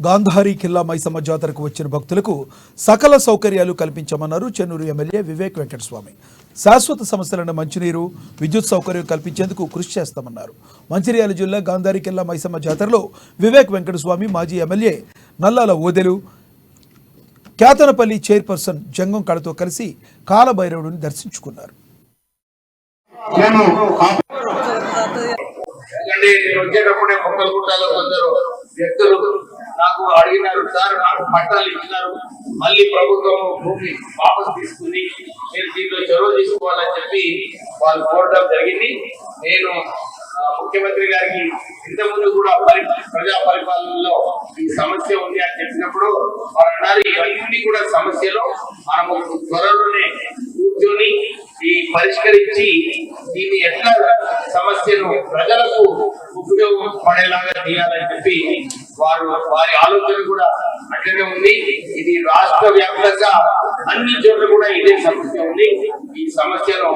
గాంధారి ఖిల్లా మైసమ్మ జాతరకు వచ్చిన భక్తులకు సకల సౌకర్యాలు కల్పించామన్నారు చెన్నూరు ఎమ్మెల్యే వివేక్ వెంకటస్వామి. శాశ్వత సమస్యలను మంచినీరు, విద్యుత్ సౌకర్యం కల్పించేందుకు కృషి చేస్తామన్నారు. మంచిర్యాల జిల్లా గాంధారి ఖిల్లా మైసమ్మ జాతరలో వివేక్ వెంకటస్వామి, మాజీ ఎమ్మెల్యే నల్లాల ఓదెలు, క్యాతనపల్లి చైర్పర్సన్ జంగం కళతో కలిసి కాలభైరవుడిని దర్శించుకున్నారు. వచ్చేటప్పుడే మొక్కలుగుంటాలో కొందరు వ్యక్తులు నాకు అడిగినారు, సార్ నాకు పట్టాలు ఇచ్చినారు, మళ్ళీ ప్రభుత్వం భూమి వాపసు తీసుకుని మీరు దీంట్లో చొరవ తీసుకోవాలని చెప్పి వాళ్ళు కోరడం జరిగింది. నేను ముఖ్యమంత్రి గారికి ఇంతకుముందు కూడా ప్రజా పరిపాలనలో ఈ సమస్య ఉంది అని చెప్పినప్పుడు వారు అన్నారు, ఇవన్నీ కూడా సమస్యలు మనము త్వరలోనే కూర్చొని ఈ పరిష్కరించి దీన్ని ఎట్లా సమస్యను ప్రజలకు ఉపయోగపడేలాగా చేయాలని చెప్పి వారి ఆలోచన కూడా అట్లనే ఉంది. ఇది రాష్ట్ర వ్యాప్తంగా అన్ని చోట్ల కూడా ఇదే సమస్య ఉంది. ఈ సమస్యను